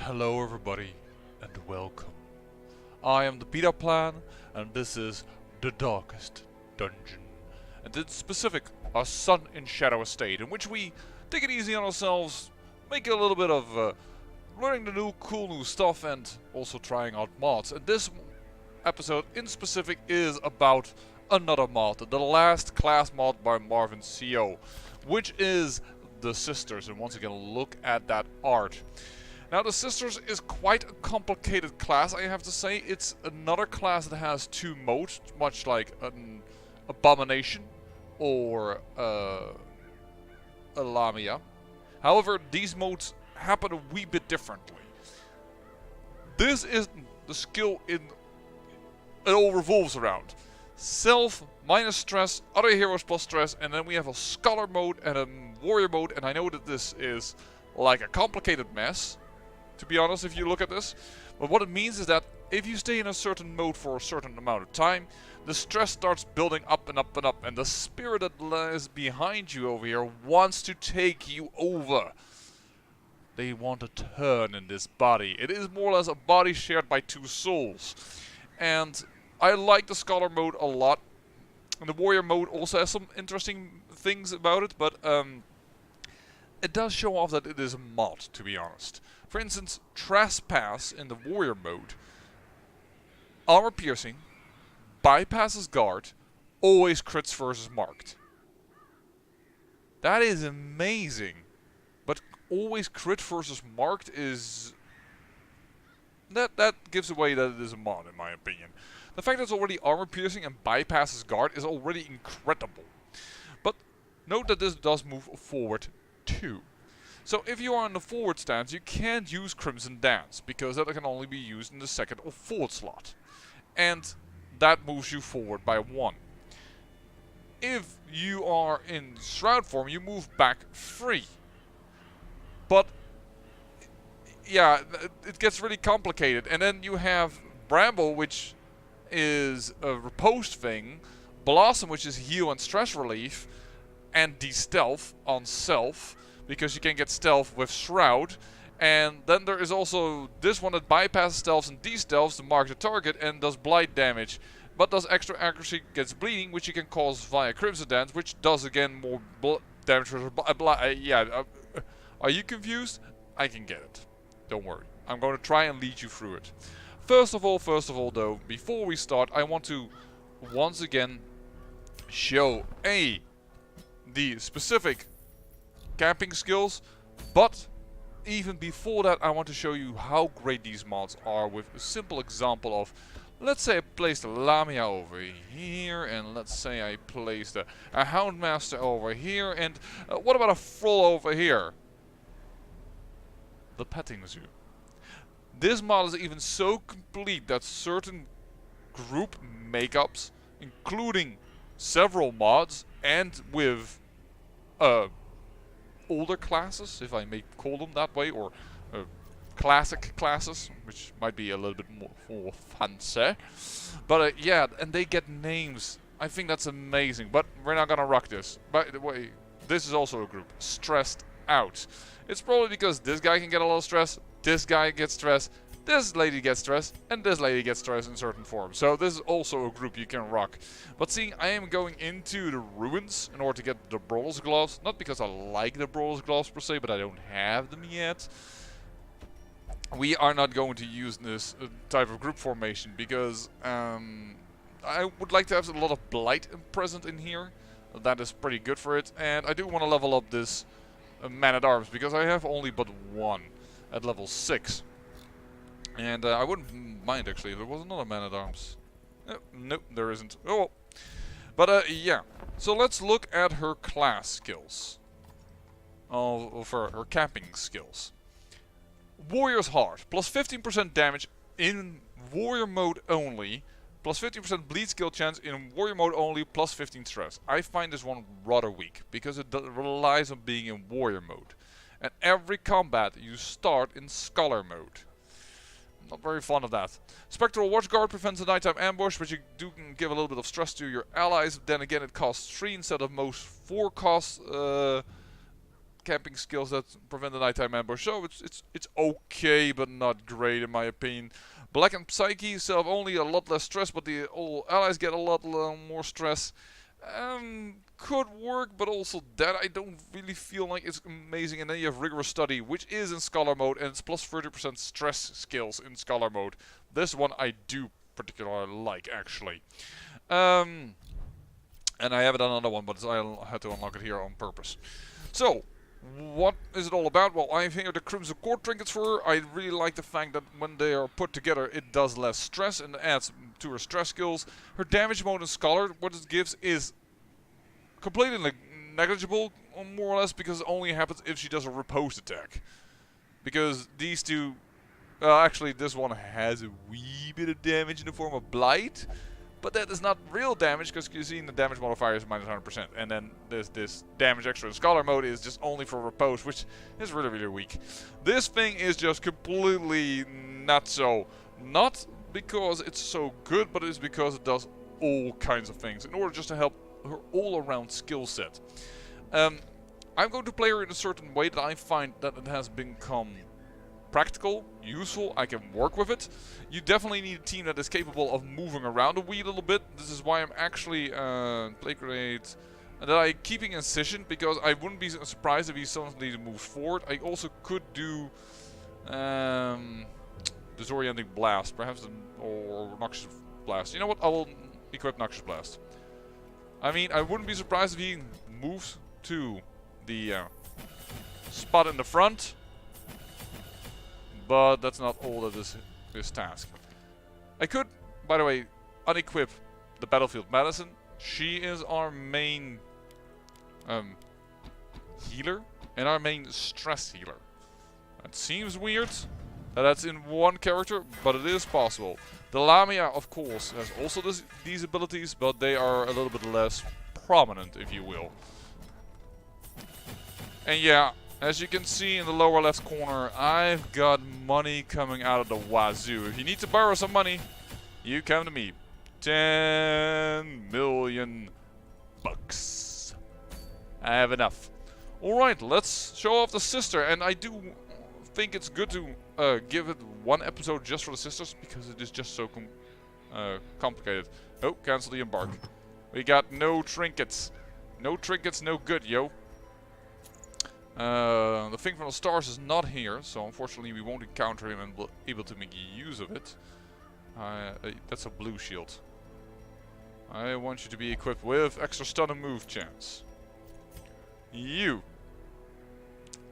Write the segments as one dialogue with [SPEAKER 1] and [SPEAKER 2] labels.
[SPEAKER 1] Hello everybody, and welcome. I am the Beta Plan, and this is the Darkest Dungeon. And in specific, our Sun in Shadow Estate, in which we take it easy on ourselves, make a little bit of learning the cool new stuff, and also trying out mods. And this episode in specific is about another mod, the last class mod by Marvin CO, which is the Sisters. And once again, look at that art. Now, the Sisters is quite a complicated class, I have to say. It's another class that has two modes, much like an Abomination or a Lamia. However, these modes happen a wee bit differently. This is the skill it all revolves around. Self minus stress, other heroes plus stress, and then we have a Scholar mode and a Warrior mode, and I know that this is like a complicated mess, to be honest, if you look at this. But what it means is that if you stay in a certain mode for a certain amount of time, the stress starts building up and up and up, and the spirit that lies behind you over here wants to take you over. They want to turn in this body. It is more or less a body shared by two souls. And I like the Scholar mode a lot. And the Warrior mode also has some interesting things about it, but it does show off that it is a mod, to be honest. For instance, Trespass in the Warrior mode, armor piercing, bypasses guard, always crits versus marked. That is amazing. But always crit versus marked is... That gives away that it is a mod, in my opinion. The fact that it's already armor piercing and bypasses guard is already incredible. But note that this does move forward too. So if you are in the forward stance, you can't use Crimson Dance, because that can only be used in the second or fourth slot. And that moves you forward by 1. If you are in Shroud form, you move back 3. But yeah, it gets really complicated. And then you have Bramble, which is a riposte thing, Blossom, which is heal and stress relief, and de-stealth on self, because you can get stealth with Shroud. And then there is also this one that bypasses stealths and de-stealths to mark the target and does blight damage, but does extra accuracy, gets bleeding, which you can cause via Crimson Dance, which does again more damage. Are you confused? I can get it. Don't worry. I'm going to try and lead you through it. First of all though, before we start, I want to once again show the specific camping skills, but even before that I want to show you how great these mods are with a simple example of, let's say I placed a Lamia over here, and let's say I placed a Houndmaster over here, and what about a Thrall over here? The petting zoo. This mod is even so complete that certain group makeups, including several mods and with older classes, if I may call them that way, or classic classes, which might be a little bit more fancy. But yeah, and they get names. I think that's amazing, but we're not gonna rock this. By the way, this is also a group, Stressed Out. It's probably because this guy can get a lot of stress, this guy gets stress, this lady gets stress, and this lady gets stress in certain forms. So this is also a group you can rock. But seeing I am going into the ruins in order to get the Brawler's Gloves, not because I like the Brawler's Gloves per se, but I don't have them yet. We are not going to use this type of group formation, because I would like to have a lot of Blight present in here. That is pretty good for it. And I do want to level up this Man-at-Arms, because I have only but one at level 6. And I wouldn't mind, actually, if there was another Man-at-Arms. Nope, there isn't. Oh well. But yeah. So let's look at her class skills. For her camping skills. Warrior's Heart. Plus 15% damage in Warrior mode only. Plus 15% bleed skill chance in Warrior mode only. Plus 15 stress. I find this one rather weak, because it relies on being in Warrior mode. And every combat you start in Scholar mode. Not very fond of that. Spectral Watchguard prevents a nighttime ambush, but you do give a little bit of stress to your allies. Then again, it costs 3 instead of most 4 costs. camping skills that prevent the nighttime ambush. So it's okay, but not great in my opinion. Black and Psyche self only a lot less stress, but the all allies get a lot more stress. Could work, but also that I don't really feel like it's amazing. And then you have Rigorous Study, which is in Scholar mode, and it's plus 30% stress skills in Scholar mode. This one I do particularly like, actually. And I have another one, but I had to unlock it here on purpose. So, what is it all about? Well, I have here the Crimson Core trinkets for her. I really like the fact that when they are put together, it does less stress and adds to her stress skills. Her damage mode in Scholar, what it gives is completely negligible, more or less, because it only happens if she does a riposte attack. Because these two, actually this one has a wee bit of damage in the form of Blight. But that is not real damage, because you see the damage modifier is minus 100%. And then this damage extra in Scholar mode is just only for riposte, which is really, really weak. This thing is just completely not so. Not because it's so good, but it's because it does all kinds of things in order just to help her all-around skill set. I'm going to play her in a certain way that I find that it has become practical, useful, I can work with it. You definitely need a team that is capable of moving around a wee little bit. This is why I'm actually play create that I'm keeping Incision, because I wouldn't be surprised if he suddenly moves forward. I also could do Disorienting Blast, perhaps, or Noxious Blast. You know what? I will equip Noxious Blast. I mean, I wouldn't be surprised if he moves to the spot in the front. But that's not all that is this task. I could, by the way, unequip the Battlefield Medicine. She is our main healer and our main stress healer. It seems weird that that's in one character, but it is possible. The Lamia, of course, has also these abilities, but they are a little bit less prominent, if you will. And yeah, as you can see in the lower left corner, I've got money coming out of the wazoo. If you need to borrow some money, you come to me. 10 million bucks. I have enough. Alright, let's show off the sister. And I do think it's good to give it one episode just for the sisters, because it is just so complicated. Oh, cancel the embark. We got no trinkets. No trinkets, no good, yo. The thing from the stars is not here, so unfortunately we won't encounter him and be able to make use of it. That's a blue shield. I want you to be equipped with extra stun and move chance. You.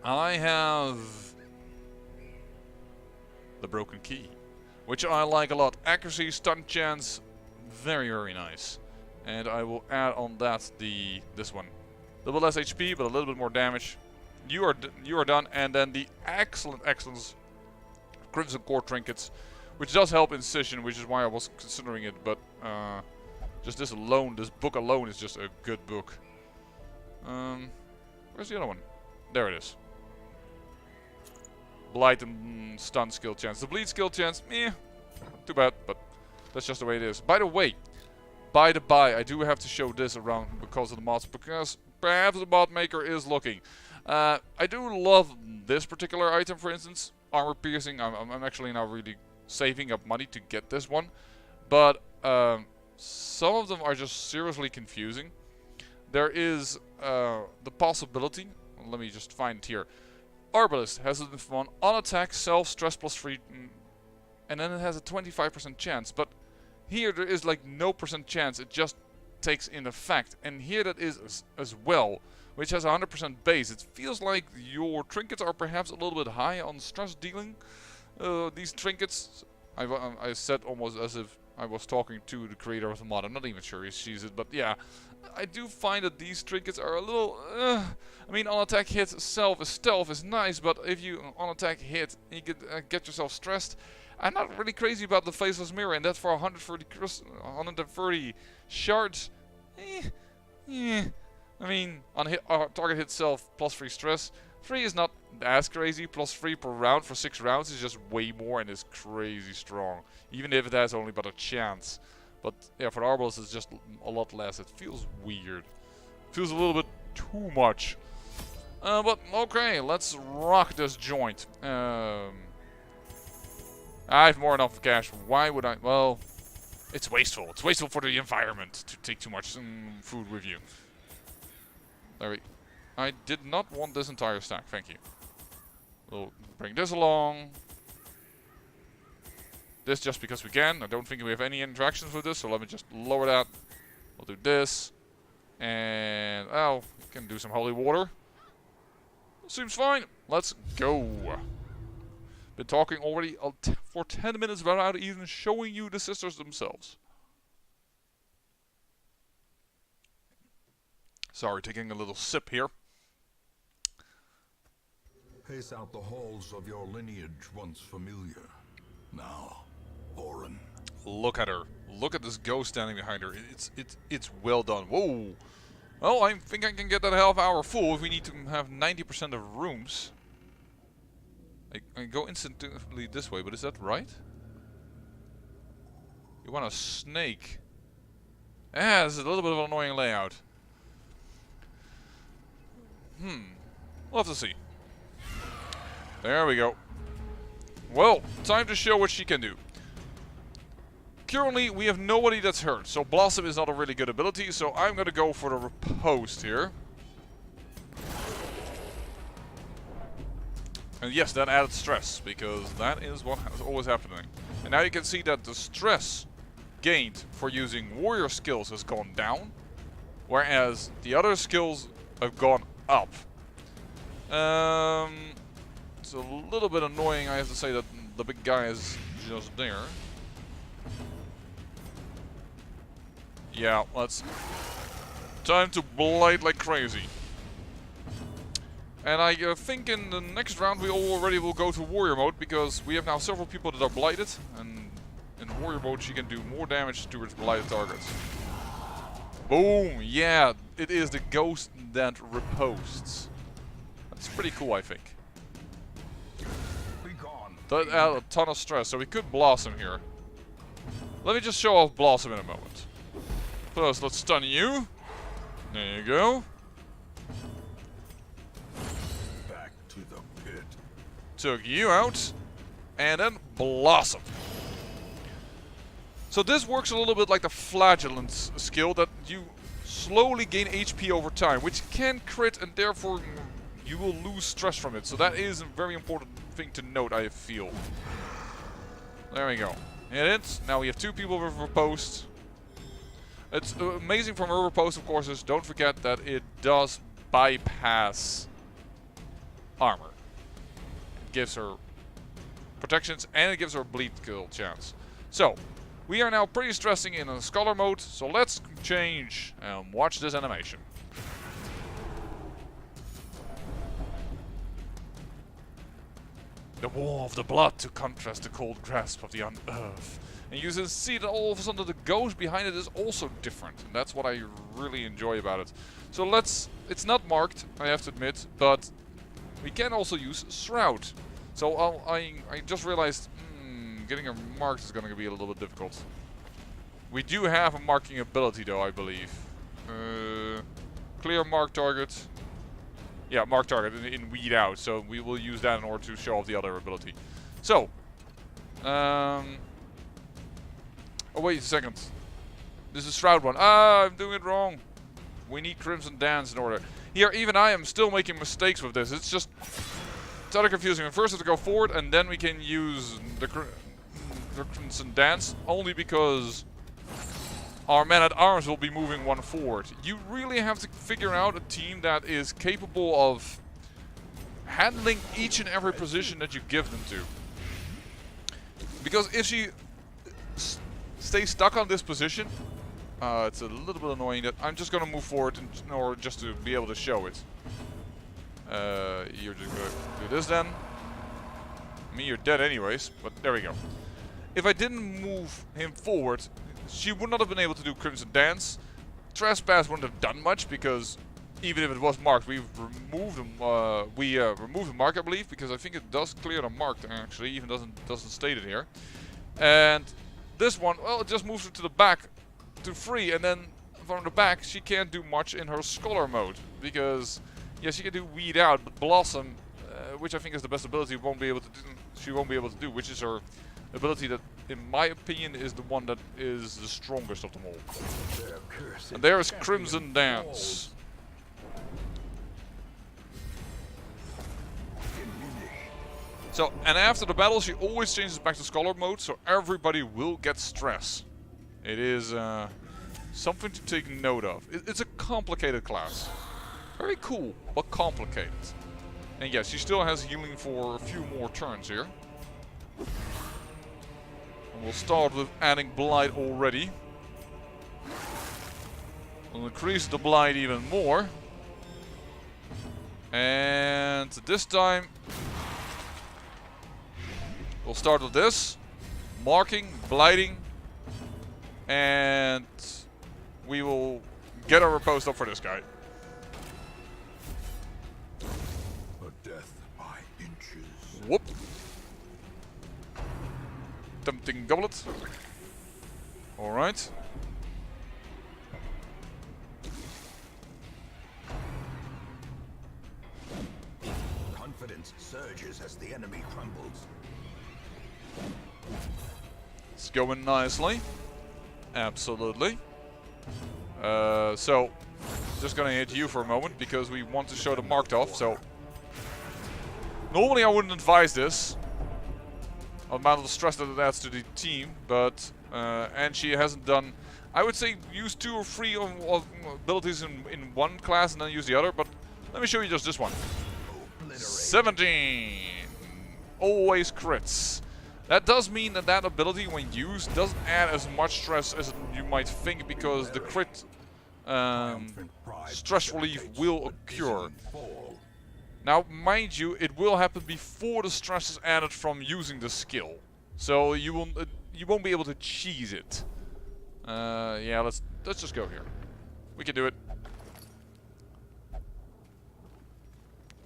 [SPEAKER 1] I have the broken key, which I like a lot. Accuracy, stun chance, very, very nice. And I will add on that this one. A little less HP, but a little bit more damage. You are done, and then the excellent Crimson Core trinkets, which does help Incision, which is why I was considering it. But just this book alone is just a good book. Where's the other one? There it is. Blight and stun skill chance. The bleed skill chance, too bad, but that's just the way it is. By the way, by the by, I do have to show this around because of the mods, because perhaps the mod maker is looking. I do love this particular item, for instance, armor piercing. I'm actually now really saving up money to get this one, but some of them are just seriously confusing. There is the possibility, let me just find it here. Arbalist has it on attack, self, stress plus 3, and then it has a 25% chance, but here there is like no percent chance, it just takes in effect, and here that is as well, which has 100% base. It feels like your trinkets are perhaps a little bit high on stress dealing. These trinkets, I said almost as if I was talking to the creator of the mod. I'm not even sure he sees it, but yeah. I do find that these trinkets are a little... I mean, on attack hit stealth is nice, but if you on attack hit, you could get yourself stressed. I'm not really crazy about the Faceless Mirror, and that for 130 shards. I mean, on target hit self plus 3 stress. 3 is not as crazy. Plus 3 per round for 6 rounds is just way more and is crazy strong. Even if it has only but a chance. But yeah, for the Arbalist it's just a lot less. It feels weird. Feels a little bit too much. But okay, let's rock this joint. I have more than enough cash. Why would I? Well, it's wasteful. It's wasteful for the environment to take too much food with you. There we. I did not want this entire stack. Thank you. We'll bring this along. This just because we can. I don't think we have any interactions with this, so let me just lower that. We'll do this. And, oh, we can do some holy water. Seems fine. Let's go. Been talking already for 10 minutes without even showing you the sisters themselves. Sorry, taking a little sip here.
[SPEAKER 2] Pace out the halls of your lineage once familiar. Now, foreign.
[SPEAKER 1] Look at her. Look at this ghost standing behind her. It's well done. Whoa. Well, I think I can get that half hour full if we need to have 90% of rooms. I go instantly this way, but is that right? You want a snake. Ah, this is a little bit of an annoying layout. We'll have to see. There we go. Well, time to show what she can do. Currently, we have nobody that's hurt, so Blossom is not a really good ability, so I'm gonna go for the Riposte here. And yes, that added stress, because that is what is always happening. And now you can see that the stress gained for using warrior skills has gone down, whereas the other skills have gone up. It's a little bit annoying, I have to say, that the big guy is just there. Yeah, let's... Time to blight like crazy. And I think in the next round we already will go to warrior mode, because we have now several people that are blighted, and in warrior mode she can do more damage towards blighted targets. Boom! Yeah, it is the ghost that riposts. That's pretty cool, I think. That added a ton of stress, so we could Blossom here. Let me just show off Blossom in a moment. First, let's stun you. There you go.
[SPEAKER 2] Back to the pit.
[SPEAKER 1] Took you out. And then Blossom. So this works a little bit like the Flagellant's skill, that you slowly gain HP over time, which can crit, and therefore you will lose stress from it. So that is a very important thing to note, I feel. There we go. Hit it. Now we have two people with Riposte. It's amazing from her Riposte, of course, is don't forget that it does bypass armor. It gives her protections and it gives her a bleed kill chance. So, we are now pretty stressing in a scholar mode, so let's change and watch this animation. The war of the blood to contrast the cold grasp of the unearthed. And you can see that all of a sudden the ghost behind it is also different. And that's what I really enjoy about it. So let's... It's not marked, I have to admit, but we can also use Shroud. So I just realized getting her marked is going to be a little bit difficult. We do have a marking ability though, I believe. Clear mark target. Yeah, mark target in weed out. So we will use that in order to show off the other ability. So, oh wait a second. This is Shroud one. Ah, I'm doing it wrong. We need Crimson Dance in order. Here, even I am still making mistakes with this. It's just it's utterly confusing. First we have to go forward, and then we can use the Crimson Dance, only because our man-at-arms will be moving one forward. You really have to figure out a team that is capable of handling each and every position that you give them to. Because if she stays stuck on this position, it's a little bit annoying that I'm just going to move forward in order just to be able to show it. You're just going to do this then. I mean, you're dead anyways, but there we go. If I didn't move him forward, she would not have been able to do Crimson Dance. Trespass wouldn't have done much, because even if it was marked, we've removed them. Removed the mark, I believe, because I think it does clear the mark actually, even doesn't state it here. And this one, well, it just moves her to the back to free, and then from the back she can't do much in her scholar mode, because Yes, you can do Weed Out, but Blossom, which I think is the best ability, won't be able to do, she won't be able to do, which is her ability that, in my opinion, is the one that is the strongest of them all. And there is Crimson Dance. So, and after the battle, she always changes back to Scholar mode, so everybody will get stress. It is something to take note of. It's a complicated class. Very cool, but complicated. And yes, she still has healing for a few more turns here. And we'll start with adding Blight already. We'll increase the Blight even more. And this time, we'll start with this. Marking, Blighting. And we will get our post up for this guy. Whoop. Tempting Goblet. Alright.
[SPEAKER 2] Confidence surges as the enemy crumbles.
[SPEAKER 1] It's going nicely. Absolutely. So, just gonna hit you for a moment because we want to show the marked off, so... Normally I wouldn't advise this, the amount of stress that it adds to the team, but and she hasn't done. I would say use 2 or 3 of abilities in one class and then use the other. But let me show you just this one. 17, always crits. That does mean that that ability, when used, doesn't add as much stress as you might think because the crit stress relief will occur. Now, mind you, it will happen before the stress is added from using the skill, so you won't be able to cheese it. Yeah, let's just go here. We can do it.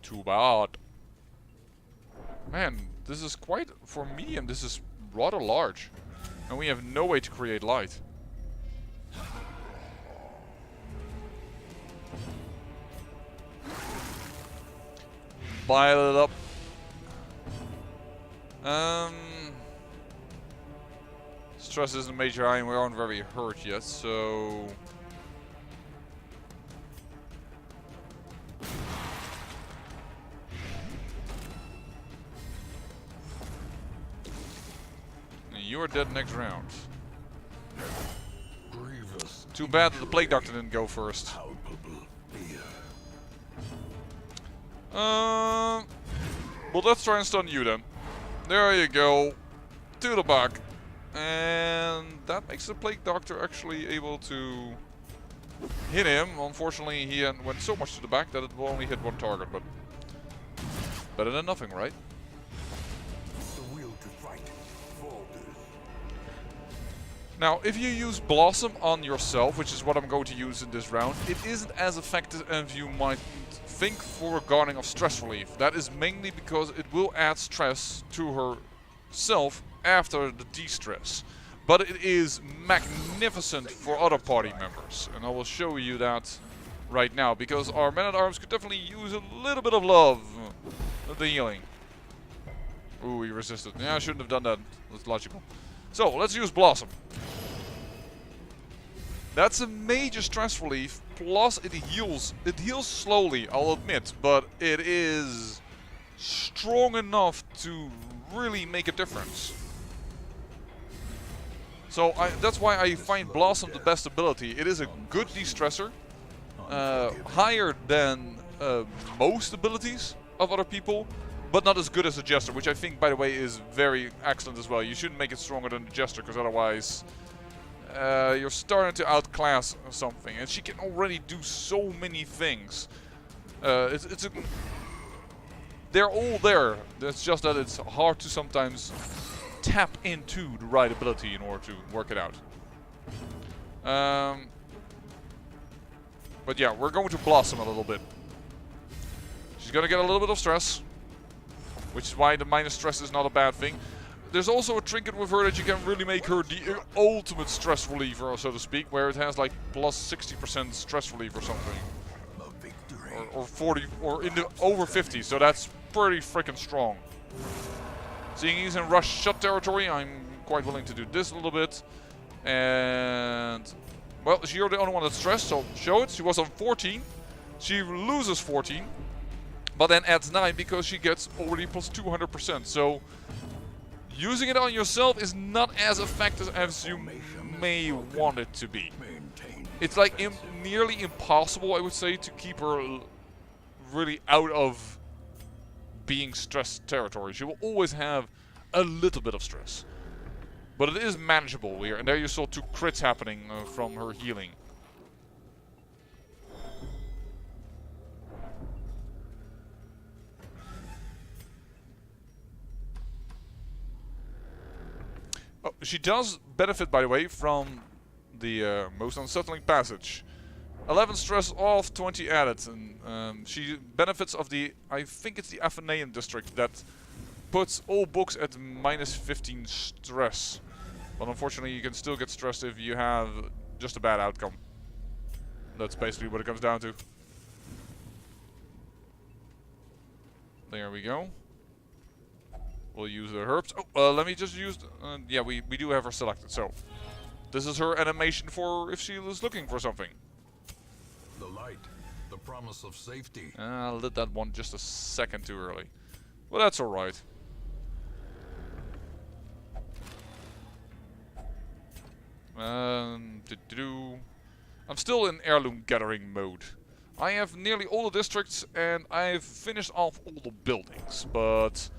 [SPEAKER 1] Too bad. Man, this is quite, for medium, this is rather large, and we have no way to create light. Pile it up. Stress isn't major high and we aren't very hurt yet, so... You are dead next round. Too bad that the Plague Doctor didn't go first. Well, let's try and stun you then. There you go. To the back. And that makes the Plague Doctor actually able to hit him. Unfortunately, he went so much to the back that it will only hit one target, but better than nothing, right?
[SPEAKER 2] The will to fight falters.
[SPEAKER 1] Now, if you use Blossom on yourself, which is what I'm going to use in this round, it isn't as effective as you might think for guarding of stress relief. That is mainly because it will add stress to herself after the de-stress. But it is magnificent for other party members. And I will show you that right now, because our men-at-arms could definitely use a little bit of love of the healing. Ooh, he resisted. Yeah, I shouldn't have done that. That's logical. So, let's use Blossom. That's a major stress relief, plus it heals. It heals slowly, I'll admit, but it is strong enough to really make a difference. So that's why I find Blossom the best ability. It is a good de-stressor, higher than most abilities of other people, but not as good as the Jester, which I think, by the way, is very excellent as well. You shouldn't make it stronger than the Jester, because otherwise... you're starting to outclass something, and she can already do so many things. They're all there. It's just that it's hard to sometimes tap into the right ability in order to work it out. But yeah, we're going to Blossom a little bit. She's gonna get a little bit of stress, which is why the minus stress is not a bad thing. There's also a trinket with her that you can really make her the ultimate stress reliever, so to speak, where it has like plus 60% stress relief or something. or 40, or in the over 50, so that's pretty freaking strong. Seeing he's in rush shot territory, I'm quite willing to do this a little bit. And, well, you're the only one that's stressed, so show it. She was on 14. She loses 14, but then adds 9 because she gets already plus 200%. So, using it on yourself is not as effective as you may want it to be. It's like nearly impossible, I would say, to keep her really out of being stressed territory. She will always have a little bit of stress. But it is manageable here. And there you saw 2 crits happening from her healing. Oh, she does benefit, by the way, from the most unsettling passage. 11 stress off, 20 added. And she benefits of the, I think it's the Athenaeum district that puts all books at minus 15 stress. But unfortunately you can still get stressed if you have just a bad outcome. That's basically what it comes down to. There we go. We'll use the herbs. Oh, let me just use... yeah, we do have her selected, so... This is her animation for if she is looking for something.
[SPEAKER 2] The light, the promise of safety.
[SPEAKER 1] I lit that one just a second too early. Well, that's alright. I'm still in heirloom gathering mode. I have nearly all the districts and I've finished off all the buildings, but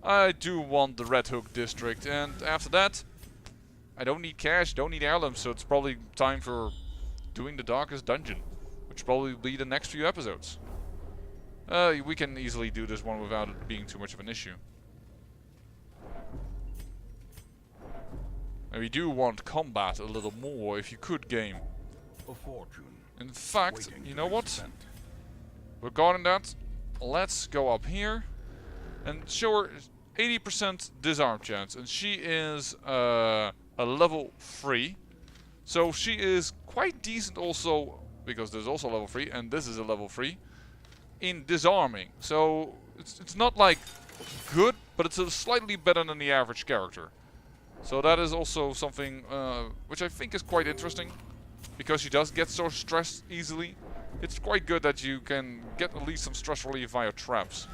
[SPEAKER 1] I do want the Red Hook district, and after that I don't need cash, don't need heirlooms, so it's probably time for doing the Darkest Dungeon, which will probably be the next few episodes. We can easily do this one without it being too much of an issue. And we do want combat a little more if you could game.
[SPEAKER 2] A fortune.
[SPEAKER 1] In fact, you know what? Regarding that, let's go up here and show her 80% disarm chance. And she is a level 3. So she is quite decent also, because there's also level 3 and this is a level 3, in disarming. So it's not like good, but it's slightly better than the average character. So that is also something which I think is quite interesting, because she does get so stressed easily. It's quite good that you can get at least some stress relief via traps.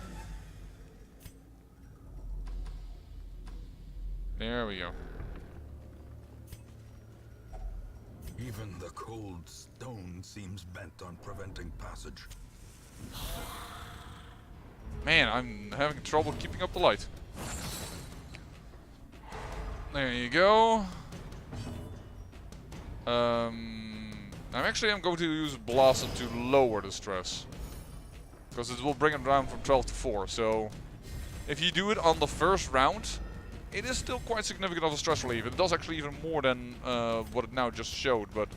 [SPEAKER 1] There we go.
[SPEAKER 2] Even the cold stone seems bent on preventing passage.
[SPEAKER 1] Man, I'm having trouble keeping up the light. There you go. I'm going to use Blossom to lower the stress, because it will bring it down from 12 to 4. So if you do it on the first round, it is still quite significant of a stress relief. It does actually even more than what it now just showed, but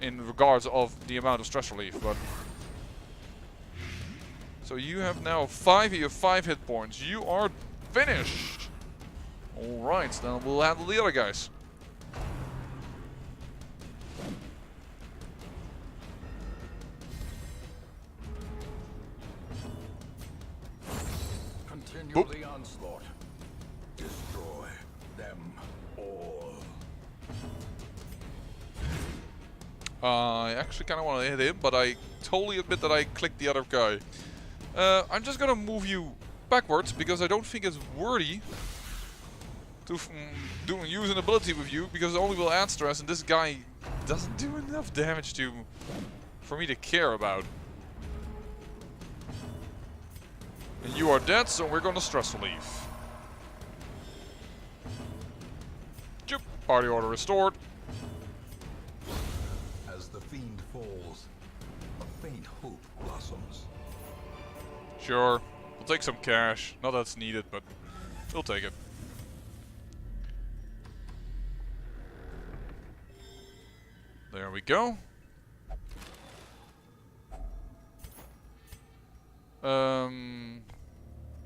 [SPEAKER 1] in regards of the amount of stress relief. But so you have now 5 hit points. You are finished. Alright, then we'll handle the other guys.
[SPEAKER 2] Continue
[SPEAKER 1] Boop.
[SPEAKER 2] the onslaught. Destroy them all.
[SPEAKER 1] I actually kind of want to hit him, but I totally admit that I clicked the other guy. I'm just gonna move you backwards, because I don't think it's worthy to use an ability with you, because it only will add stress, and this guy doesn't do enough damage for me to care about. And you are dead, so we're gonna stress relief. Choop. Party order restored.
[SPEAKER 2] As the fiend falls, a faint hope blossoms.
[SPEAKER 1] Sure, we'll take some cash. Not that it's needed, but we'll take it. There we go.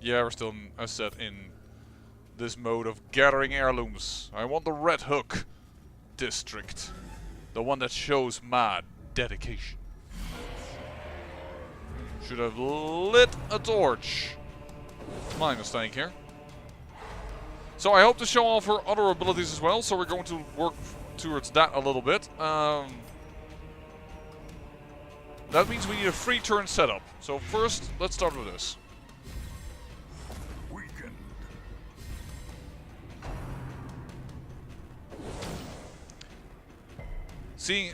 [SPEAKER 1] Yeah, we're still, as said, in this mode of gathering heirlooms. I want the Red Hook district. The one that shows my dedication. Should have lit a torch. My mistake here. So I hope to show off her other abilities as well, so we're going to work towards that a little bit. That means we need a free turn setup. So first, let's start with this.
[SPEAKER 2] Weakened.
[SPEAKER 1] Seeing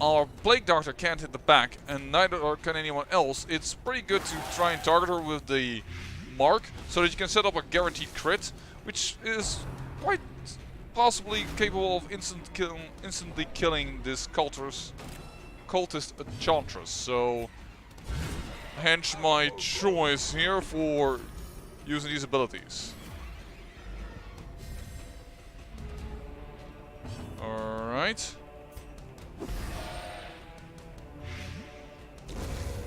[SPEAKER 1] our Plague Doctor can't hit the back, and neither can anyone else, it's pretty good to try and target her with the mark, so that you can set up a guaranteed crit, which is quite possibly capable of instantly killing this cultist Enchantress. So, hence my choice here for using these abilities. Alright.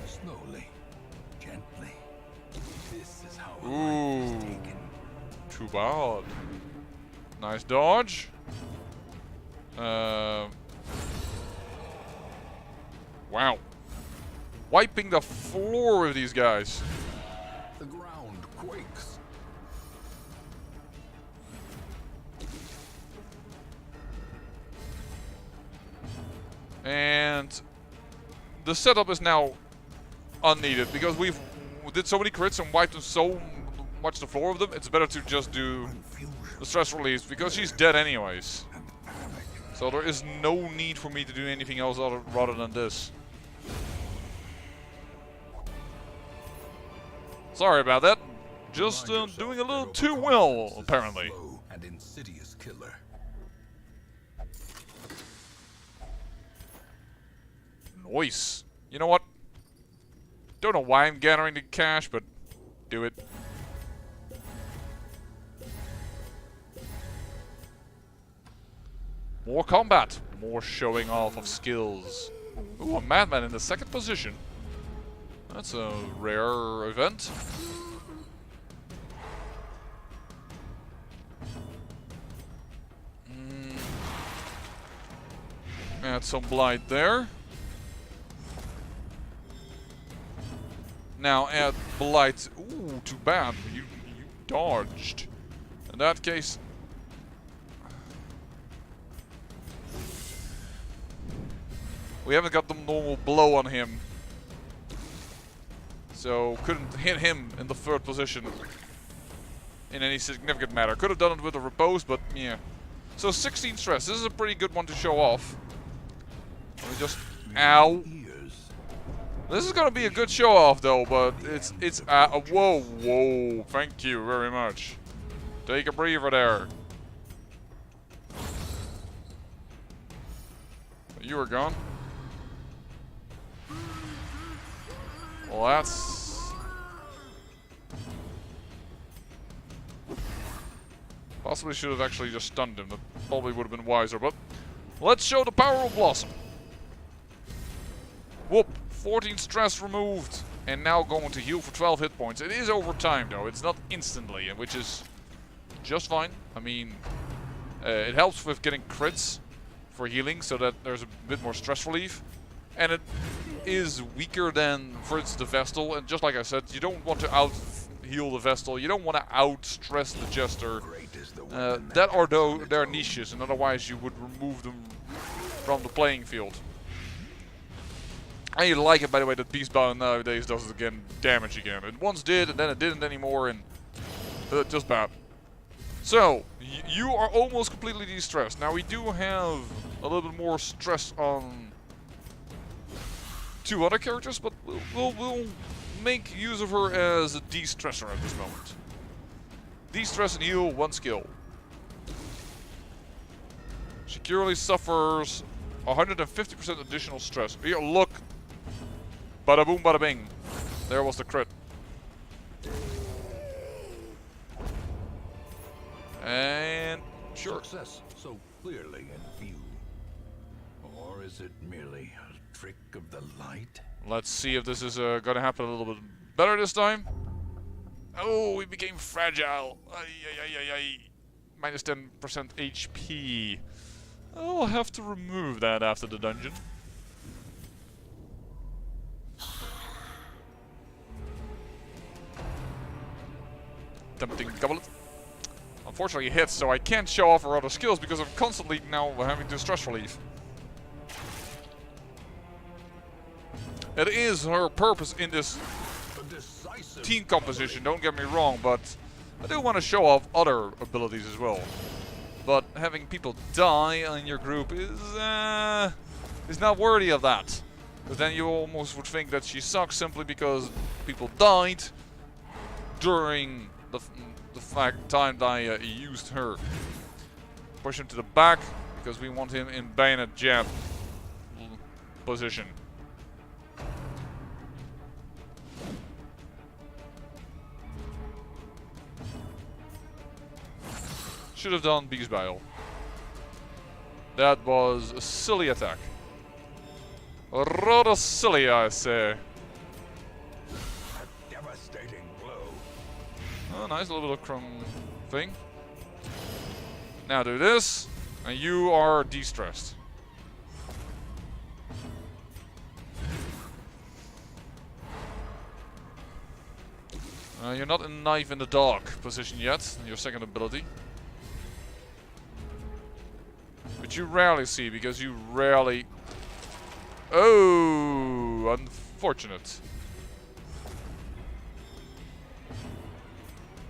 [SPEAKER 2] Slowly, gently. This is how a
[SPEAKER 1] Ooh.
[SPEAKER 2] life is taken.
[SPEAKER 1] Too bad. Nice dodge. Wow. Wiping the floor with these guys.
[SPEAKER 2] The ground quakes.
[SPEAKER 1] And the setup is now unneeded because we did so many crits and wiped so much the floor of them. It's better to just do the stress release because she's dead anyways. So there is no need for me to do anything else rather than this. Sorry about that. Just doing a little too well, apparently.
[SPEAKER 2] Slow and insidious killer.
[SPEAKER 1] Nice. You know what? Don't know why I'm gathering the cash, but do it. More combat. More showing off of skills. Ooh, a madman in the second position. That's a rare event. Add some blight there. Now add blight. Ooh, too bad. You dodged. In that case, we haven't got the normal blow on him. So couldn't hit him in the third position in any significant matter. Could have done it with a repose, but yeah. So 16 stress. This is a pretty good one to show off. Let me just... Ow. This is gonna be a good show off though, but it's whoa, thank you very much. Take a breather there. You were gone. Well, that's... Possibly should have actually just stunned him. That probably would have been wiser, but... Let's show the power of Blossom. Whoop. 14 stress removed. And now going to heal for 12 hit points. It is over time, though. It's not instantly, which is just fine. I mean, it helps with getting crits for healing, so that there's a bit more stress relief. And it is weaker than, for instance, the Vestal. And just like I said, you don't want to out-heal the Vestal. You don't want to out-stress the Jester. That are their niches, and otherwise you would remove them from the playing field. I like it, by the way, that Beastbound nowadays does it again, damage again. It once did, and then it didn't anymore, and just bad. So, you are almost completely de-stressed. Now, we do have a little bit more stress on 2 other characters, but we'll make use of her as a de-stressor at this moment. De-stress and heal, 1 skill. She currently suffers 150% additional stress. Here, look! Bada boom, bada bing. There was the crit. And sure.
[SPEAKER 2] Success so clearly in view. Or is it merely a trick of the light?
[SPEAKER 1] Let's see if this is gonna happen a little bit better this time. Oh, we became fragile. Minus 10% HP. I'll have to remove that after the dungeon. tempting goblet. Unfortunately, it hits, so I can't show off her other skills because I'm constantly now having to stress relief. It is her purpose in this team composition, don't get me wrong, but I do want to show off other abilities as well. But having people die in your group is not worthy of that. Because then you almost would think that she sucks simply because people died during the time that I used her. Push him to the back because we want him in bayonet jab position. Should have done Beast Bile. That was a silly attack. Rather silly, I say.
[SPEAKER 2] A devastating blow.
[SPEAKER 1] Oh, nice little bit of crumb thing. Now do this, and you are de-stressed. You're not in knife in the dark position yet, your second ability. Which you rarely see, because you rarely... Oh, unfortunate.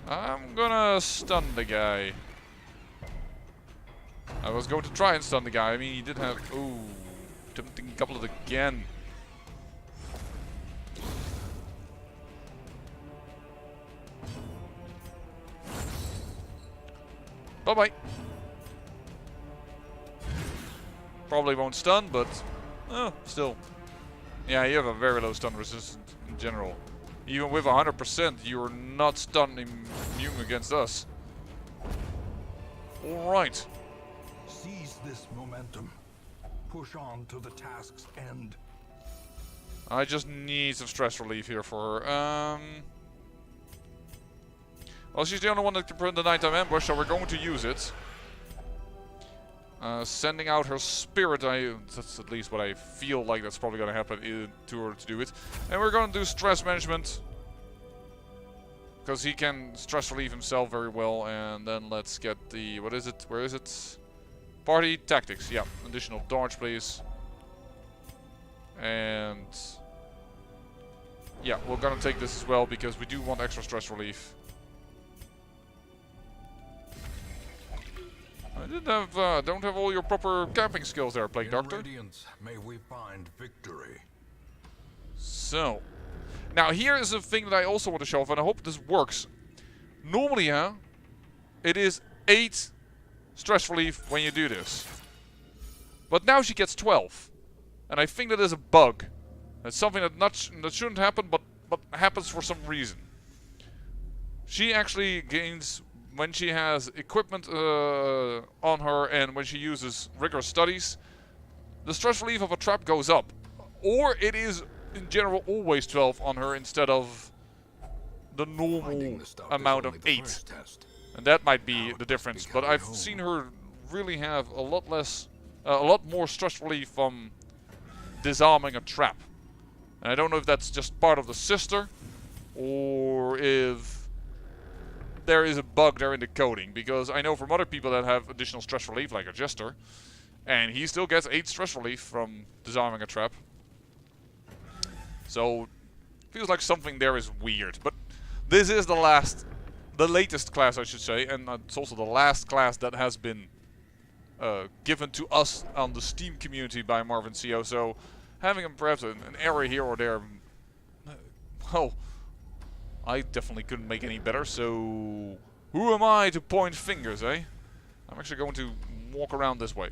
[SPEAKER 1] I'm gonna stun the guy. I was going to try and stun the guy. I mean, he did have... Oh, tempting goblet again. Bye-bye. Probably won't stun, but still. Yeah, you have a very low stun resistance in general. Even with 100%, you're not stun immune against us. Alright.
[SPEAKER 2] Seize this momentum. Push on to the task's end.
[SPEAKER 1] I just need some stress relief here for her. Well, she's the only one that can prevent the nighttime ambush, so we're going to use it. Sending out her spirit, that's at least what I feel like that's probably going to happen to her to do it. And we're going to do stress management. Because he can stress relieve himself very well. And then let's get the, what is it? Where is it? Party tactics, yeah. Additional dodge, please. And yeah, we're going to take this as well because we do want extra stress relief. I don't have all your proper camping skills there, Plague Doctor.
[SPEAKER 2] Radiance, may we find victory.
[SPEAKER 1] So, now here is a thing that I also want to show off, and I hope this works. Normally, it is 8 stress relief when you do this. But now she gets 12. And I think that is a bug. It's something that shouldn't happen, but happens for some reason. She actually gains... When she has equipment on her and when she uses rigorous studies, the stress relief of a trap goes up. Or it is, in general, always 12 on her instead of the normal amount of 8. And that might be the difference. But I've seen her really have a lot more stress relief from disarming a trap. And I don't know if that's just part of the sister or if there is a bug there in the coding, because I know from other people that have additional stress relief, like a Jester, and he still gets 8 stress relief from disarming a trap. So, feels like something there is weird. But this is the latest class, I should say, and it's also the last class that has been given to us on the Steam community by Marvin CO. So, having perhaps an error here or there, well, I definitely couldn't make any better, so who am I to point fingers, eh? I'm actually going to walk around this way.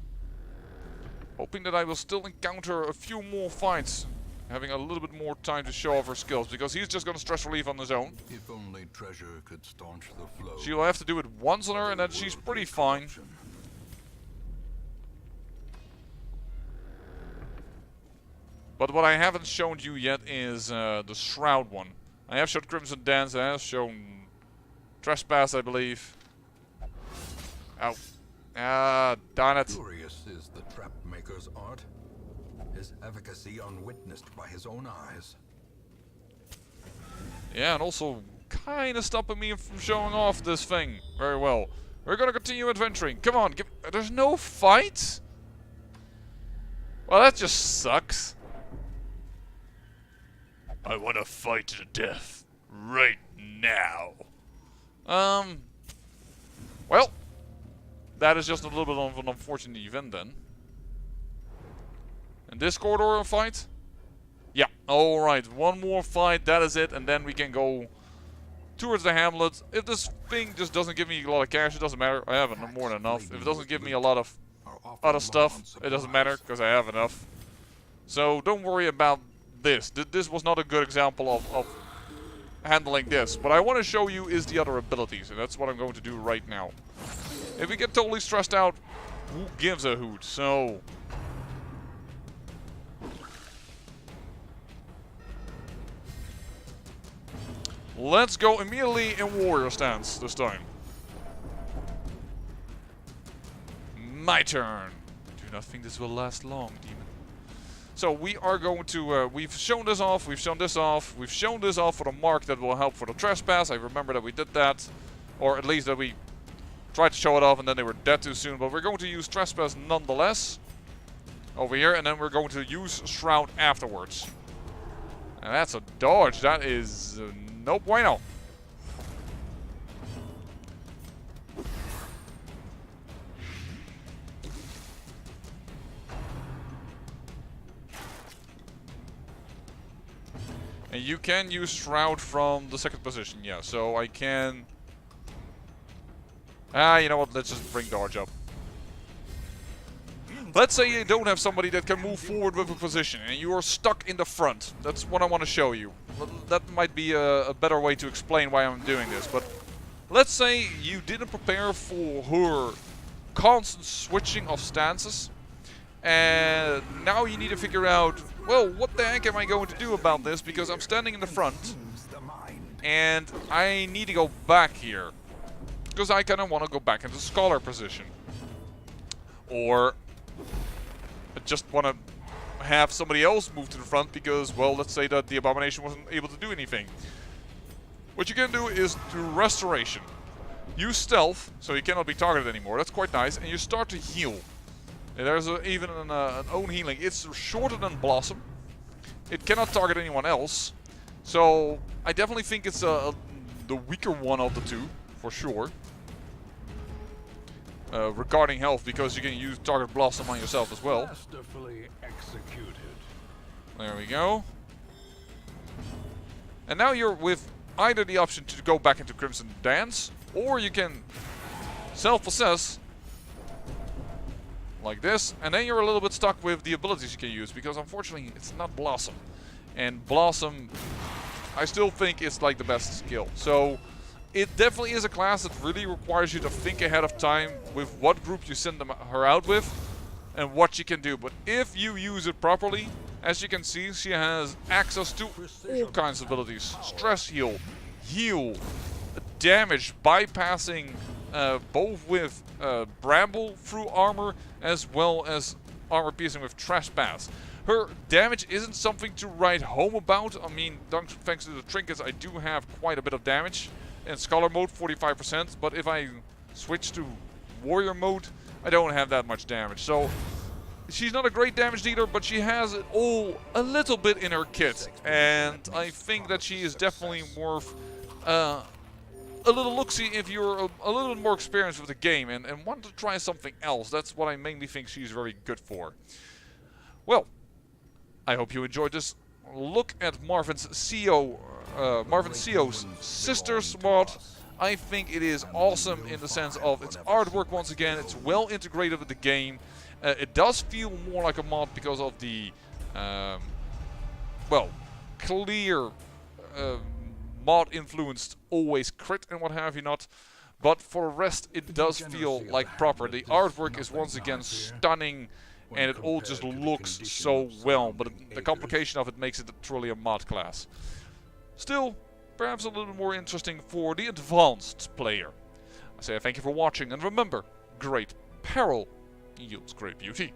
[SPEAKER 1] Hoping that I will still encounter a few more fights, having a little bit more time to show off her skills, because he's just going to stress relief on his own.
[SPEAKER 2] If only treasure could staunch the flow.
[SPEAKER 1] She'll have to do it once on her, and then she's pretty fine. But what I haven't shown you yet is the Shroud one. I have shown Crimson Dance, I have shown Trespass, I believe. Ow. Ah, darn it.
[SPEAKER 2] Curious is the trap maker's art. His efficacy unwitnessed by his own eyes.
[SPEAKER 1] Yeah, and also kind of stopping me from showing off this thing very well. We're gonna continue adventuring. Come on, there's no fight? Well, that just sucks. I want to fight to the death. Right now. Well, that is just a little bit of an unfortunate event then. And this corridor a fight? Yeah, alright, one more fight, that is it, and then we can go towards the hamlet. If this thing just doesn't give me a lot of cash, it doesn't matter. I have more than enough. If it doesn't give me a lot of other stuff, it doesn't matter, because I have enough. So don't worry about this. This was not a good example of handling this. What I want to show you is the other abilities, and that's what I'm going to do right now. If we get totally stressed out, who gives a hoot? So let's go immediately in warrior stance this time. My turn. Do not think this will last long, demon. So we are going to, we've shown this off, we've shown this off, we've shown this off for the mark that will help for the trespass. I remember that we did that, or at least that we tried to show it off and then they were dead too soon. But we're going to use trespass nonetheless over here, and then we're going to use shroud afterwards. And that's a dodge. That is no bueno. And you can use shroud from the second position, yeah. So I can. You know what? Let's just bring dodge up. Let's say you don't have somebody that can move forward with a position and you are stuck in the front. That's what I want to show you. That might be a better way to explain why I'm doing this. But let's say you didn't prepare for her constant switching of stances. And now you need to figure out, well, what the heck am I going to do about this? Because I'm standing in the front and I need to go back here. Because I kind of want to go back into scholar position. Or I just want to have somebody else move to the front because, well, let's say that the abomination wasn't able to do anything. What you can do is do restoration. Use stealth, so you cannot be targeted anymore. That's quite nice. And you start to heal. And there's even an own healing. It's shorter than Blossom. It cannot target anyone else. So I definitely think it's the weaker one of the two, for sure. Regarding health, because you can use target Blossom on yourself as well. There we go. And now you're with either the option to go back into Crimson Dance, or you can self-possess like this, and then you're a little bit stuck with the abilities you can use, because unfortunately it's not Blossom. And Blossom, I still think it's like the best skill. So it definitely is a class that really requires you to think ahead of time with what group you send her out with and what she can do. But if you use it properly, as you can see, she has access to all kinds of abilities. Stress heal, damage, bypassing both with bramble through armor as well as armor piercing with trespass. Her damage isn't something to write home about. I mean, thanks to the trinkets, I do have quite a bit of damage. In Scholar mode, 45%, but if I switch to Warrior mode, I don't have that much damage. So, she's not a great damage dealer, but she has it all a little bit in her kit. And I think that she is definitely worth a little look-see if you're a little bit more experienced with the game and want to try something else. That's what I mainly think she's very good for. Well, I hope you enjoyed this look at Marvin's CO's Sisters mod. I think it is awesome in the sense of its artwork once again. It's well integrated with the game. It does feel more like a mod because of the, well, clear mod-influenced always crit and what have you not. But for the rest, it does feel like proper. The artwork is once again stunning. And it all just looks so well, but the complication of it makes it truly a mod class. Still, perhaps a little more interesting for the advanced player. I say thank you for watching, and remember, great peril yields great beauty.